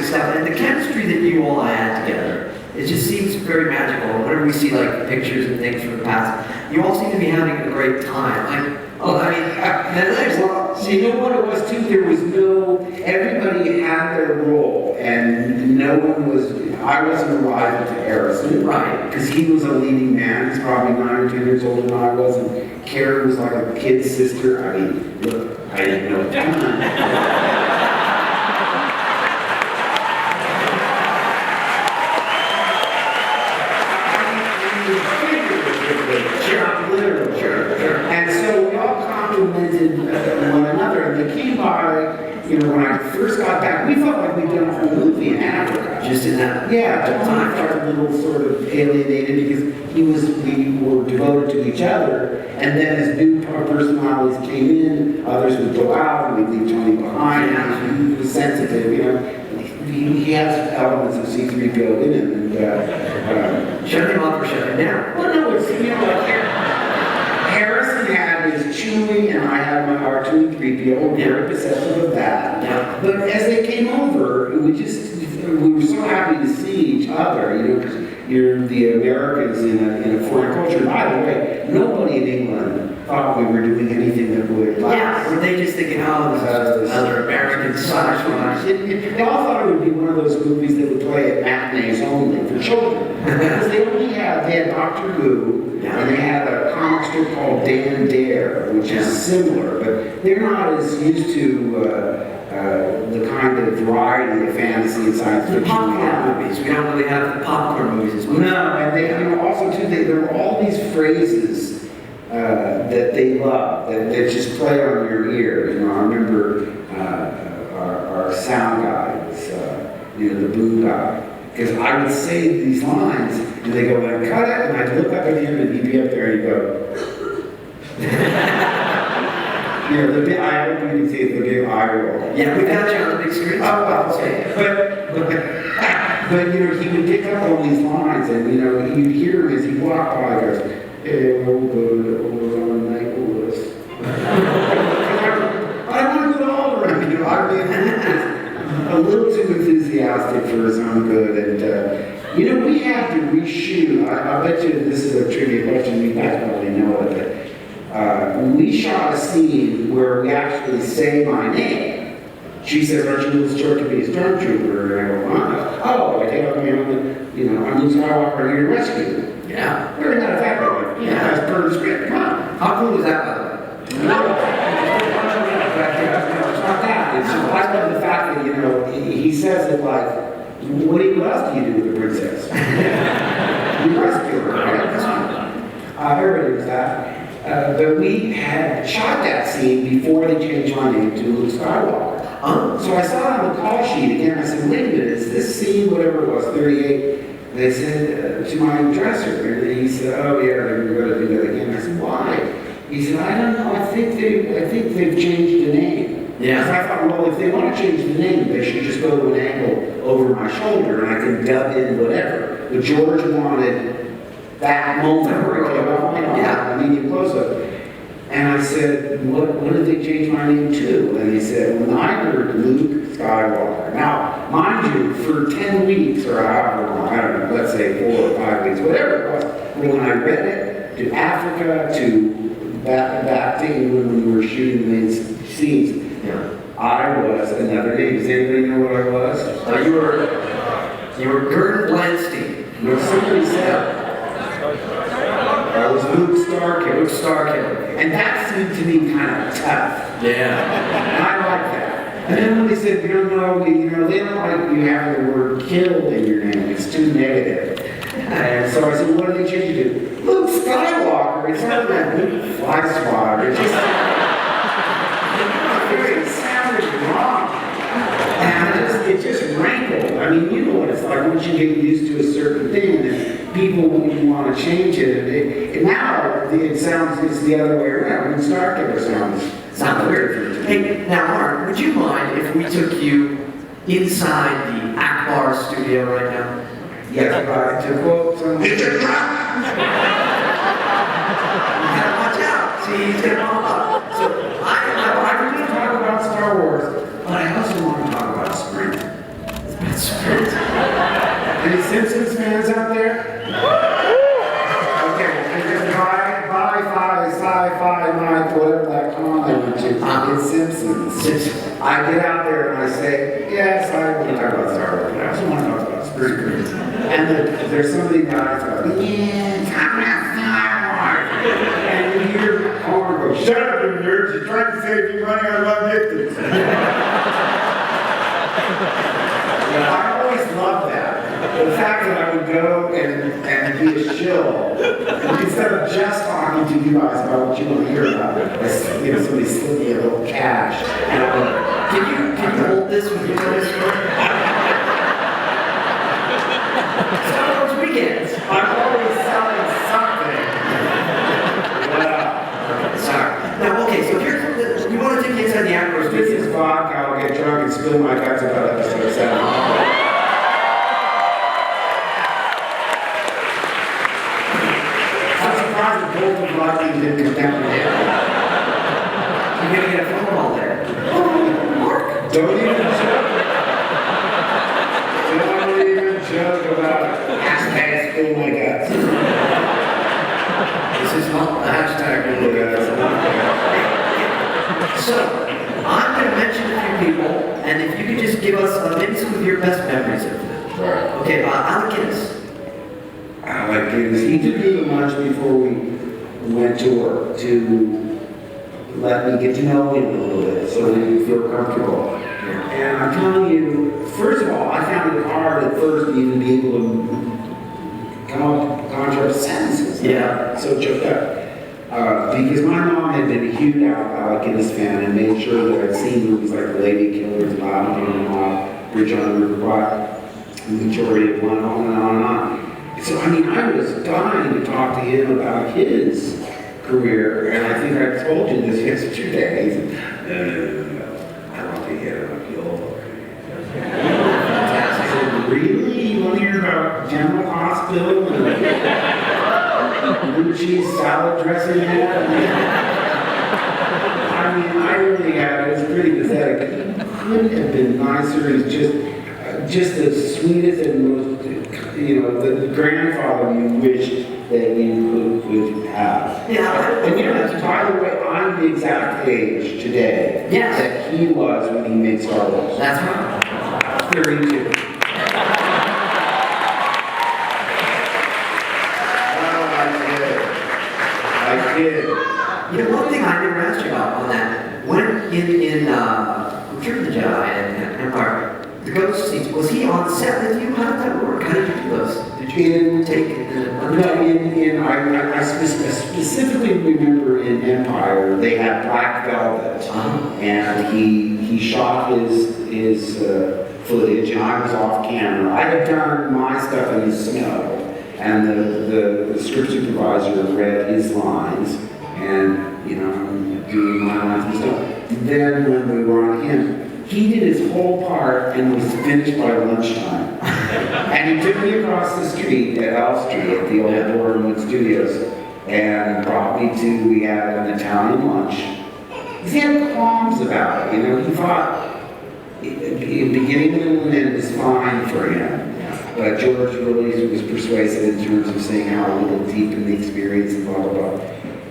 stuff, and the chemistry that you all had together, it just seems very magical. Whenever we see like pictures and things from the past, you all seem to be having a great time. Like, oh, I mean, well, you know what it was too? There was no, everybody had their role, and no one was, I wasn't a rival to Harrison. Right. Because he was a leading man. He's probably 9 or 10 years older than I was, and Karen was like a kid's sister. I mean, look, I didn't know that. And so we all complimented one another, and they came by, you know, when I first got back, we felt like we'd done a whole movie in Africa. just in that. Yeah, Tony felt a little sort of alienated because we were devoted to each other, and then as new personalities came in, others would go out, and we'd leave Tony behind, and he was sensitive, you know. He has elements of C-3PO in him, and shut him up or shut him down. well, no, it's, you know, like Harrison had his Chewie, and I had my R2-3PO. We were very possessive of that. Yeah. But as they came over, we were so happy to see each other, you know, because you're the Americans in a foreign culture. By the way, nobody in England thought we were doing anything that would last. Yeah, were they just thinking, oh, this is another American sci-fi? They all thought it would be one of those movies that would play at matinees only for children. Because they had Doctor Who, and they had a comic strip called Dan Dare, which is similar, but they're not as used to the kind of variety of fantasy and science fiction. Popcorn movies. We don't really have the popcorn movies as well. No, and they, you know, also too, there were all these phrases that they love that just play on your ear. You know, I remember our sound guy was, you know, the boom guy. Because I would say these lines, and they go, like, cut it, and I'd look up at him, and he'd be up there, and he'd go, you know, the big, I hope you can see the big eye roll. Yeah, we've had you on the big screen. Oh, well, but, you know, he would pick up all these lines, and, you know, you'd hear him as he walked by, he goes, hey, we'll go over on the night list. I want to go all around, you know, I really a little too enthusiastic for his own good, and you know, we had to reshoot. I bet you this is a trivia question, you guys probably know it, but we shot a scene where we actually say my name. She says, aren't you Luke Stewart to be a stormtrooper? And I go, oh, I take out my own, you know, I'm Luke Skywalker, I'm here to rescue you. Yeah. Very not effective. Yeah, that's per the script, come on. How cool is that, by the way? It's not that. It's just, I love the fact that, you know, he says it like, what else do you do with the princess? You rescue her, right? Come on. Everybody knows that. But we had shot that scene before they changed my name to Luke Skywalker. So I saw it on the call sheet again. I said, wait a minute, is this scene, whatever it was, 38? They said, to my dresser. And he said, oh yeah, they're going to do that again. I said, why? He said, I don't know, I think they've changed the name. Yeah. So I thought, well, if they want to change the name, they should just go to an angle over my shoulder and I can dub in whatever. But George wanted that moment where it came off, a medium close-up. And I said, what did they change my name to? And he said, well, I heard Luke Skywalker. Now, mind you, for 10 weeks or however long, I don't know, let's say 4 or 5 weeks, whatever it was, but when I read it to Africa, to back to England when we were shooting the main scenes, I was another name. Does anybody know what I was? You were Gert Blanstein. No, somebody said I was Luke Starkiller. Luke Starkiller. And that seemed to me kind of tough. Yeah. And I like that. And then when they said, you don't know, they don't like you having the word killed in your name. It's too negative. And so I said, what did they change it to? Luke Skywalker. It's not that Luke Fly Swatter. It sounded wrong. And it just rankled. I mean, you know what it's like once you get used to a certain thing and people want to change it. And now it sounds, it's the other way around. When Starkiller sounds weird. Hey, now Mark, would you mind if we took you inside the Akbar studio right now? Yes, right. To quote someone. It's a trap! You gotta watch out. See, he's gonna pop up. So I really talk about Star Wars, but I also want to talk about spring. Any Simpsons fans out there? Okay, and just sci-fi night, whatever that con I went to, it's Simpsons. I get out there and I say, yes, I want to talk about Star Wars, but I also want to talk about Spirit. And there's so many guys like, yeah, talk about Star Wars. And you hear Homer go, shut up, you nerds, you're trying to save you money on long distance. I always loved that. The fact that I would go and be a shill, instead of just talking to you guys about what you want to hear about, somebody slip me a little cash. And I'm like, Can you hold this when you tell this story? Star Wars weekends. I'm always selling something. Sorry. Now, okay, so here's you want to take me inside the Actors This is vodka, I'll get drunk and spill my guts about episode 7. I'm surprised the golden vodka didn't come down here. You're going to get a phone call there. Oh, Mark. Don't even joke about hashtag spill my guts. This is not the hashtag we're looking at. So, I'm going to mention a few people, and if you could just give us maybe some of your best memories of them. Right. Okay, Alec Guinness. Alec Guinness, he took me to lunch before we went to work to let me get to know him a little bit so that he'd feel comfortable. And I'm telling you, first of all, I found it hard at first to even be able to come up with contract sentences. Yeah. So choked up. Because my mom had been a huge Alec Guinness fan and made sure that I'd seen movies like The Lady Killers, Loud and Bridge on the River Kwai, the majority of one, on and on and on. So, I mean, I was dying to talk to him about his career, and I think I told you this yesterday. He said, no, I want to hear about your career. I said, really? You want to hear about General Hospital and blue cheese salad dressing? I mean, I really had, it was pretty pathetic. He couldn't have been nicer. He's just the sweetest and most, the grandfather you wish that you could have. Yeah. And by the way, I'm the exact age today that he was when he made Star Wars. That's right. 32. I did. One thing I never asked you about on that, when in Return of the Jedi and Empire, the ghost scenes, was he on set with you? How did that work? How did you do those? Did you take I specifically remember in Empire, they had black velvet, and he shot his footage, and I was off camera. I had done my stuff in the snow, and the script supervisor read his lines, and doing my lines and stuff. Then when we were on him, he did his whole part and was finished by lunchtime. And he took me across the street at L Street at the old Boardwood Studios and brought me to, we had an Italian lunch. He had qualms about it, he thought beginning, middle, and end was fine for him. But George really was persuasive in terms of saying how a little deep in the experience and blah, blah, blah.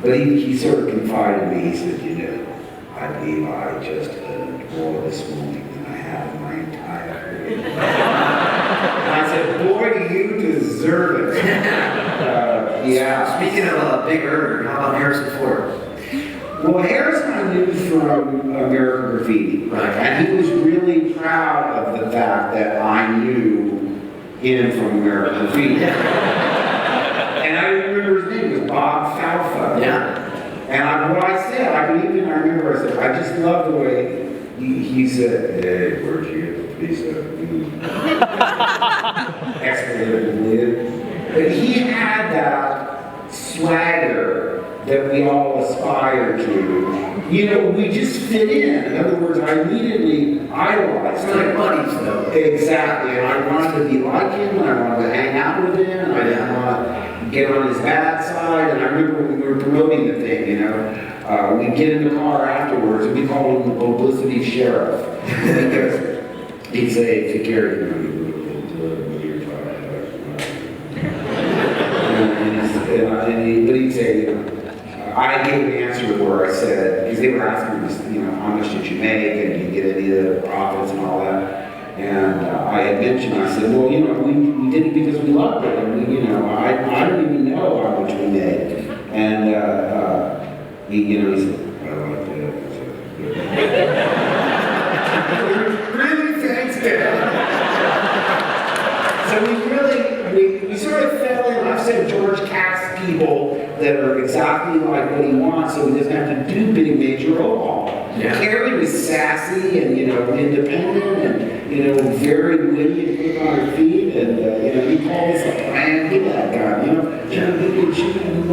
But he sort of confided in me, he said, I believe I just earned more this morning than I have in my entire career. And I said, boy, do you deserve it. Speaking of a big earner, how about Harrison Ford? Well, Harrison I knew from American Graffiti. Right. And he was really proud of the fact that I knew him from American Graffiti. And I remember his name was Bob Falfa. Yeah. And what I said, I remember I said, I just love the way he said, hey, where'd you get the piece of expletive. But he had that swagger that we all aspire to. We just fit in. In other words, I immediately idolized him. Like buddies, though. Exactly. And I wanted to be like him, and I wanted to hang out with him, and I didn't want to get on his bad side. And I remember when we were promoting the thing, we'd get in the car afterwards, and we called him the publicity sheriff. Because he'd say, take care of him, because they were asking us, how much did you make, and did you get any of the profits and all that. And I had mentioned, I said, well, we did it because we loved it, and I don't even know how much we made. And he said, I like that. Really, thanks, Dad. So we sort of fell in. I've said George casts people that are exactly like what he wants, so he doesn't have to do big major overhaul. Yeah. Carrie was sassy and independent and very witty and quick on her feet, and he called us a plan. Look at that guy, she could have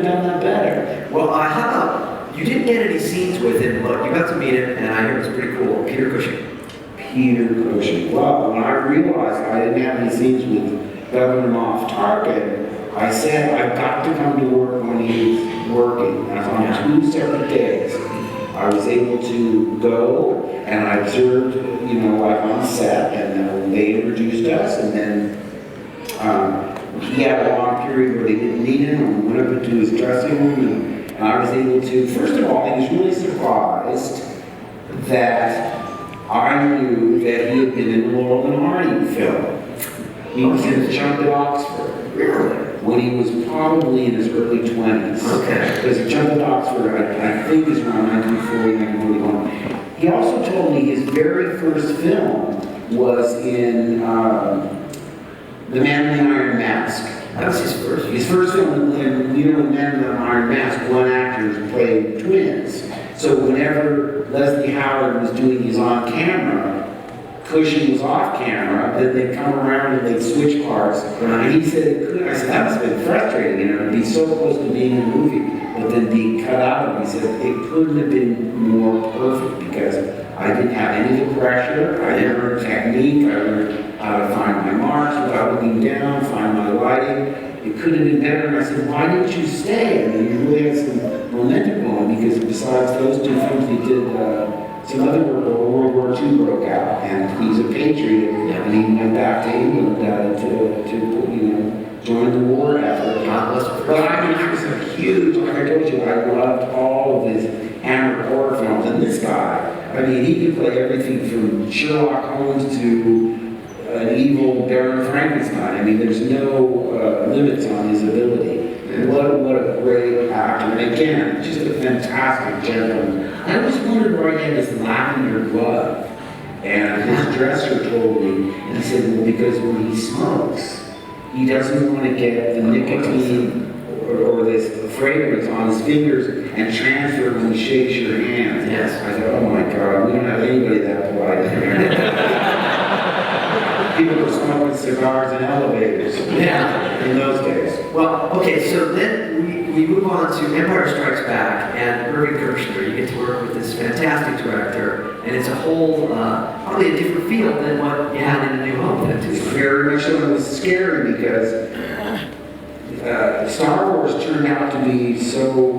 done that better. Well, how about, you didn't get any scenes with him, but you got to meet him, and I hear it was pretty cool. Peter Cushing. Peter Cushing. Well, when I realized I didn't have any scenes with Governor Moff Tarkin, I said I've got to come to work when he's working. And on 2 separate days, I was able to go and I observed, like on set, and they introduced us, and then he had a long period where they didn't need him, and we went up into his dressing room, and I was able to, first of all, I was really surprised that I knew that he had been in the Laurel and Hardy film. He was in Jump at Oxford. Really? When he was probably in his early 20s. Okay. Because Jump at Oxford, I think, is around 1940, 1941. He also told me his very first film was in The Man in the Iron Mask. That was his first. His first film, and in Man in the Iron Mask, one actor played twins. So whenever Leslie Howard was doing his on-camera, Cushing was off camera, then they'd come around and they'd switch parts. And he said it could. I said, that must have been frustrating, to be so close to being in a movie, but then being cut out. And he said it couldn't have been more perfect because I didn't have any of the pressure. I learned technique. I learned how to find my marks without looking down, find my lighting. It could have been better. And I said, why didn't you stay? And you really had some momentum going, because besides those 2 films, he did some other work where World War II broke out, and he's a patriot, and he went back to England to join the war effort. But I was a huge, like I told you, I loved all of his Hammer horror films, and this guy, he could play everything from Sherlock Holmes to an evil Baron Frankenstein. There's no limits on his ability. And what a great actor. And again, just a fantastic gentleman. I always wondered why he had this lavender glove. And his dresser told me, and he said, well, because when he smokes, he doesn't want to get the nicotine or this fragrance on his fingers and transfer it when he shakes your hand. Yes. I thought, oh my God, we don't have anybody that polite in here. People were smoking cigars in elevators. Yeah. In those days. Well, okay, so then we move on to Empire Strikes Back, and Irving Kershner. You get to work with this fantastic director, and it's a whole, probably a different feel than what you had in A New Hope then, too. Very much so. It was scary because Star Wars turned out to be so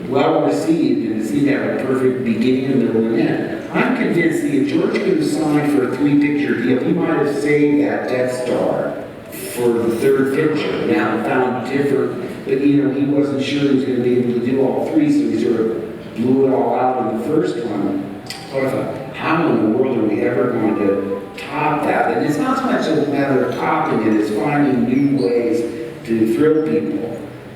well received, and it seemed to have a perfect beginning, middle, and end. I'm convinced that if George could have signed for a 3-picture deal, he might have saved that Death Star for the 3rd picture. Now found different, but he wasn't sure he was going to be able to do all 3, so he sort of blew it all out in the first one. So I thought, how in the world are we ever going to top that? And it's not so much a matter of topping it, it's finding new ways to thrill people.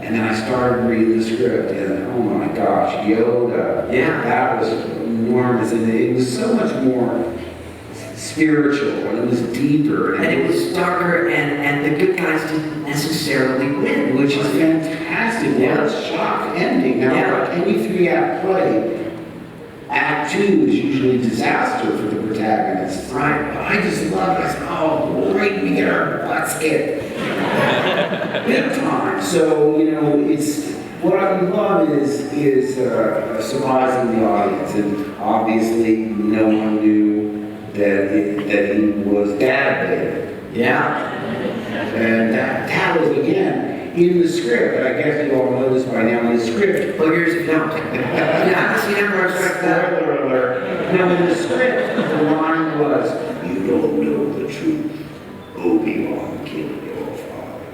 And then I started reading the script, and oh my gosh, Yoda. Yeah. That was enormous, and it was so much more spiritual, and it was deeper. And it was darker, and the good guys didn't necessarily win, Which is fantastic. Yeah. What a shock ending. Now, like any 3-act play, Act 2 is usually disaster for the protagonist. Right. But I just love it. I said, oh, great, we get our butts kicked. Big time. So, it's, what I love is surprising the audience. And obviously, no one knew that he was Dad Vader. Yeah. And that was, again, in the script. I guess you all know this by now in the script. Well, here's if you don't. Yeah, I haven't seen Empire Strikes Back. Spoiler alert. No, in the script, the line was, you don't know the truth. Obi-Wan killed your father.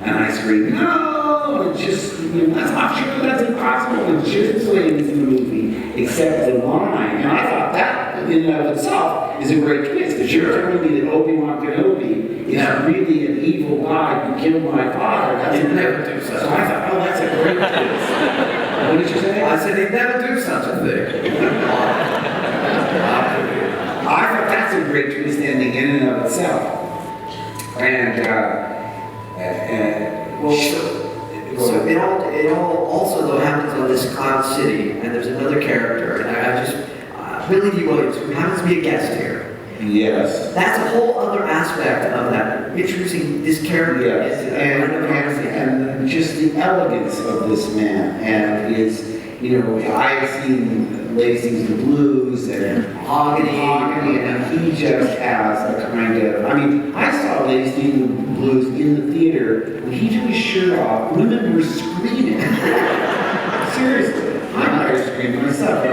And I screamed, no! It's just, that's not true, that's impossible. And just playing in the movie. except the line. And I thought that, in and of itself, is a great twist. Because you're telling me that Obi-Wan Kenobi is really an evil guy who killed my father. That's He'd never do so such I thought, oh, that's a great twist. What did you say? I said he'd never do such a thing. I thought that's a great twist ending in and of itself. And, Well, so it all also though happens on this cloud city, and there's another character, and I just Billy D. Williams, who happens to be a guest here. yes. That's a whole other aspect of that, introducing this character. Yes, and just the elegance of this man, and his, you know, I've seen Lacey's the Blues and Mahogany, and he just has a kind of, I mean, I saw Lacey the Blues in the theater, when he took his shirt off, women were screaming. Seriously, I might have screamed myself.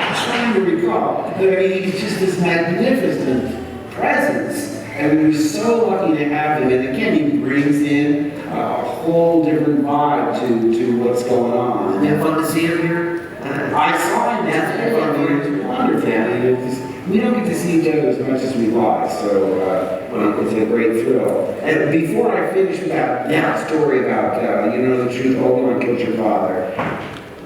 I'm trying to recall, but I mean, he's just this magnificent presence. And we were so lucky to have him. And again, he brings in a whole different vibe to what's going on. You have fun to see him here? I saw him yesterday. I mean, it was wonderful. We don't get to see each other as much as we like, so it's a great thrill. And before I finish with that story about, you know the truth, Obi-Wan killed your father,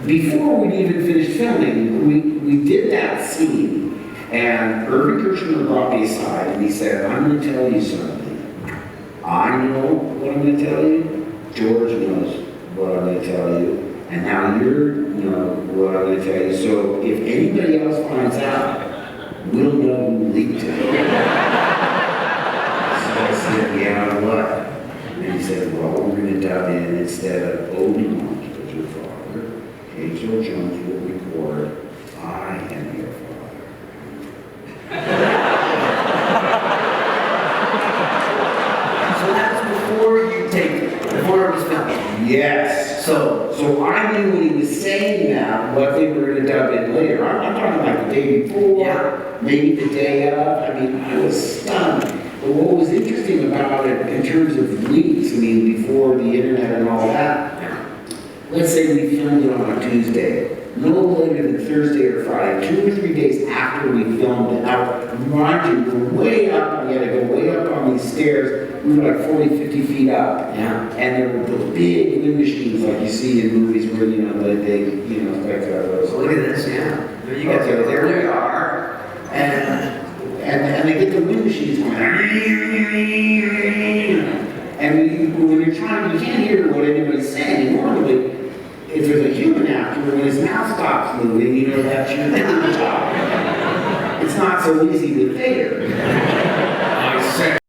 before we even finished filming, we did that scene. And Irving Kershner brought me aside and he said, I'm going to tell you something. I know what I'm going to tell you. George knows what I'm going to tell you. And now you know what I'm going to tell you. So if anybody else finds out, we'll know who leaked it. So I said, yeah, what? And he said, well, we're going to dub in instead of Obi-Wan killed your father, H.O. Jones will record, I am your father. So that was before you taped it, before it was filmed. Yes. So I knew what he was saying now, what they were going to dub in later. I'm talking like the day before, maybe the day of. I mean, I was stunned. But what was interesting about it in terms of leaks, I mean, before the internet and all that, let's say we filmed it on a Tuesday. No later than Thursday or Friday, 2 or 3 days after we filmed it. Now, mind you, we're way up, we had to go way up on these stairs. We were like 40, 50 feet up. Yeah. And there were the big wind machines like you see in movies where, you know, they you know, like those. look at this, yeah. There you go. Okay, there we are. And they get the wind machines going. And when you're trying, you can't hear what anybody's saying. Normally, if there's a human actor, when his mouth stops moving, you know that's your job. It's not so easy with Vader.